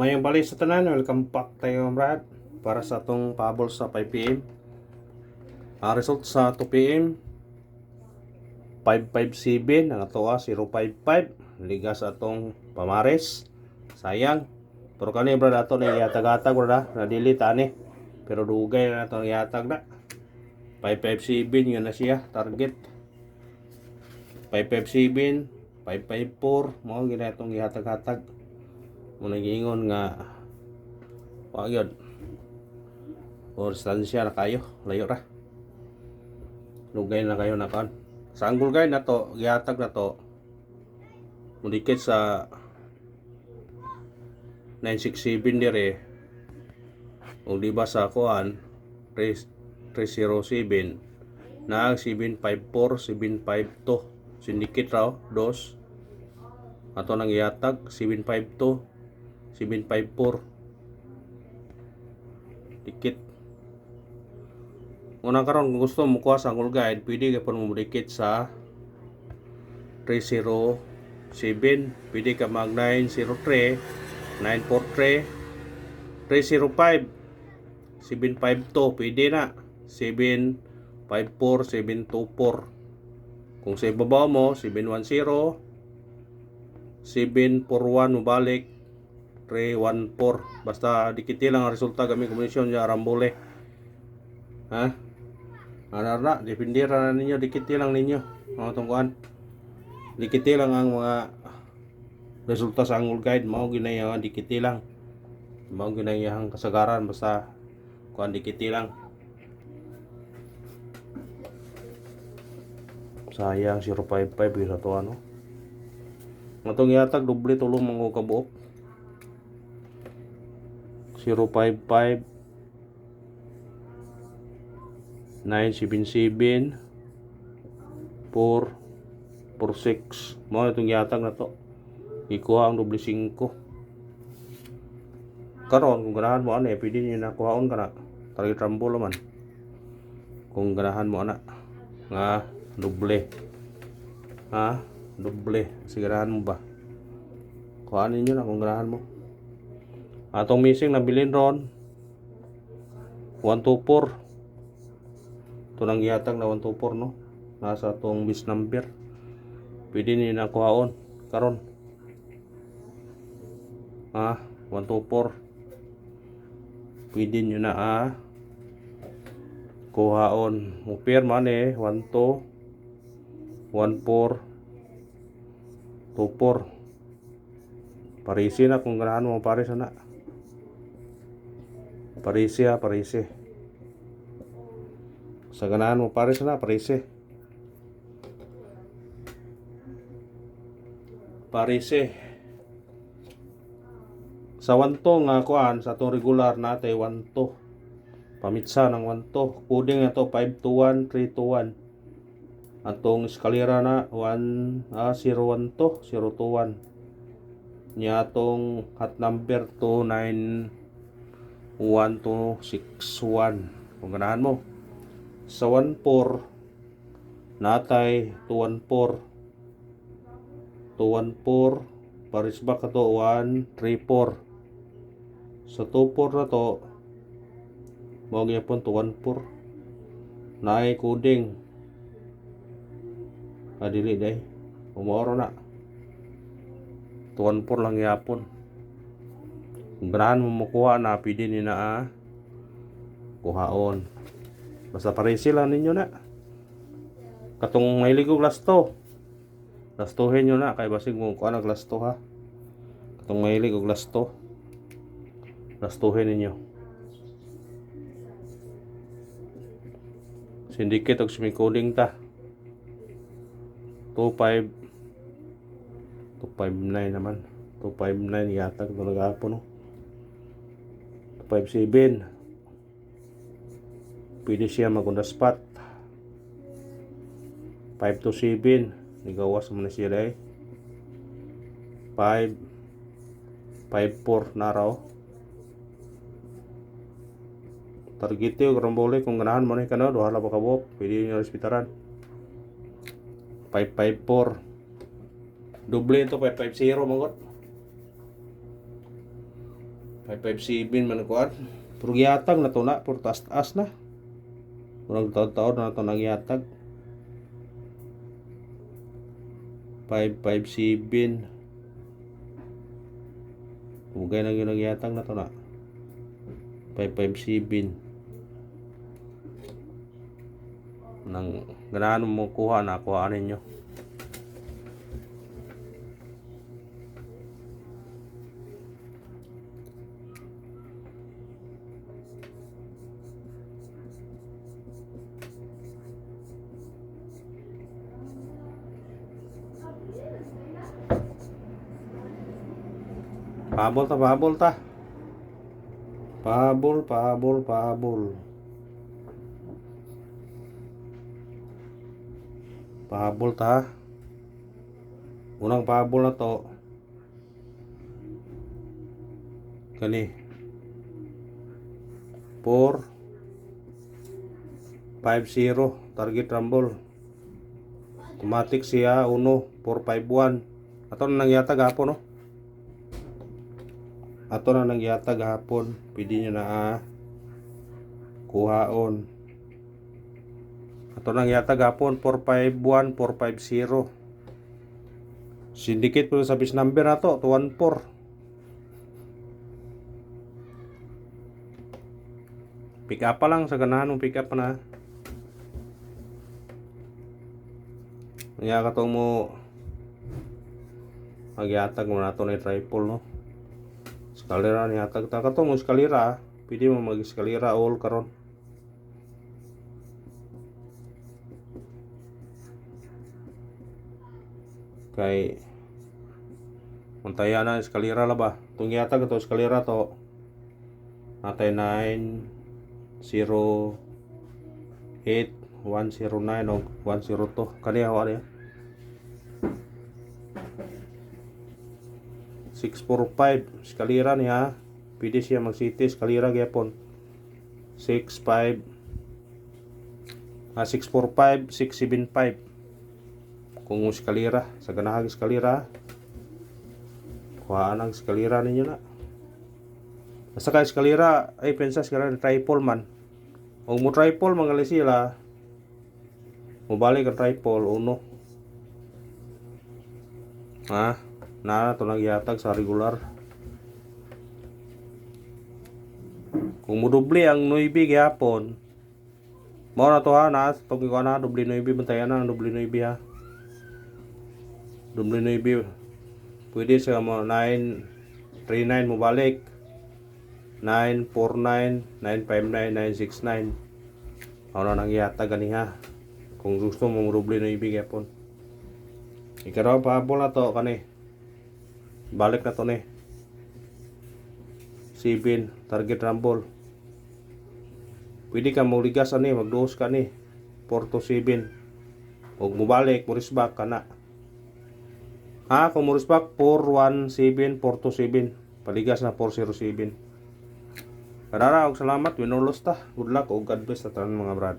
Mayong bali sa tanan, welcome back tayo Brad para sa atong pabol sa 5pm. Result sa 2pm 557 ang ato 055 liga sa atong pamares. Sayang. Pero kani Brad ato na yatag-atag Brad na delete ani. Pero dugay na ato yatag na. 557 yun na siya target. 557 554 mo ginatong yatag-atag. Muna giingon nga wag yun o distansya na kayo, layo ra lugay na kayo na kan sa angle guide na to, gihatag na to mudikit sa 967 dire o diba sa kuan 307 na 754 752 sindikit raw dos ato nang gihatag 752 754 dikit. Unang karon kung gusto mo kuha sa angle guide, pwede ka pa mo dikit sa 307, pwede ka mag 903, 943, 305, 752, pwede na 754, 724. Kung sa ibabaw mo 710, 741 mo balik 314. Basta dikiti lang ang resulta gamit kombinasyon niya rambole. Ha? Ana depende ra ninyo, dikiti lang ninyo. Mga tungkuan. Dikiti lang ang mga resulta sa angle guide, mao ginayahan dikiti lang. Mao ginayahang kasagaran basta kuan dikiti lang. Sayang 055 sa to ano. Matong yatag doble tulong mga kabuok. 055 977 446 mo itong yatag na to ikuha ang doble 5 karon kung ganahan mo ana pwede niyo na kuhaon ka na target rambol man kung ganahan mo ana nga doble doble sigurahan mo ba kuhaan ninyo na kung ganahan mo. Atong missing na bilin ron 124 ito nang gihatag na 124 no nasa atong bis number pwede niyo na kuhaon karon 124 pwede niyo na kuhaon upir man 12 14 24 parisi na kung ganahan mo pares na parisi sa ganahan mo pares na parisi sa 1 nga kuan sa to regular natay 1 pamitsa ng 1 coding na to 521 321 atong eskalera na 012 021 niya atong hot number 291261 kung ganahan mo sa 14 natay 214 paris ba ka to 134 sa 24 na to mao gyapon 214 naay coding dili day umoro na 214 lang yapon kung ganahan mo makuha na pwede ni na kuhaon basta parisi lang ninyo na katong mahilig og lastohin nyo na kay basig mo kuha nag lasto ha katong mahilig og lastohin ninyo syndicate og semi-coding ta 259 naman 259 yatag ito nag-apo no 257 pwede siya mag-on the spot 527 nigawas mo na siya day 554 na raw targete o rambole kung ganahan mo na ikano duhala pa kabok pwede nyo respetaran 554 doble ito 550 mangot 557 man kuan. Pero giyatag na to na, puro taas na. Murag taon-taon na to nagyatag. 557. Ugay na yun nagyatag na to na. 557. Nang ganahan mo kuha na, kuhaan ninyo. Pahabol ta, pahabol ta. Pahabol, pahabol, pahabol. Pahabol ta. Unang pahabol na to. Kani. 450 target rumble. Automatic siya 1451. Ato na nangyatag hapon no. Ato na nangyatag hapon. Pwede nyo na kuhaon. Ato nangyatag hapon 451 450. Syndicate po sa base number na to 214. Pick up pa lang sa ganahan mong pick up na. Kaya ka itong mo magyatag mo na ito na triple no. Eskalera niya tag ka itong mo eskalera. Pwede mo mag eskalera all karon. Kay untaya na eskalera la ba. Itong yatag ito eskalera to. Natay 9 0 8 109 o 102 kaniya ho niya 645 eskalera niya pwede siya mag city eskalera gyapon 645 675 kung eskalera sa ganahang eskalera kuhaan ang eskalera ninyo na basta ka eskalera ay pensa eskalera triple man kung mo triple mangali sila mubalik ang triple uno na ito nagyatag sa regular kung mo doble ang 9 gyapon mo na to na itong ikaw na doble 9 bantayan na doble 9 ha doble 9 pwede sa mo 939 mubalik 949 959 969 ano nang yatag ganiha kung gusto mo doble 9 gyapon ikaw pahabol na to kani balik na to ni 7 target rumble pwede ka mauligas ani magduos ka ni 4 to 7 og mubalik murisbak ka na kung murisbak 417 4 to 7 paligas na 407 Karara og salamat winulos ta good luck og God bless sa tanan mga brad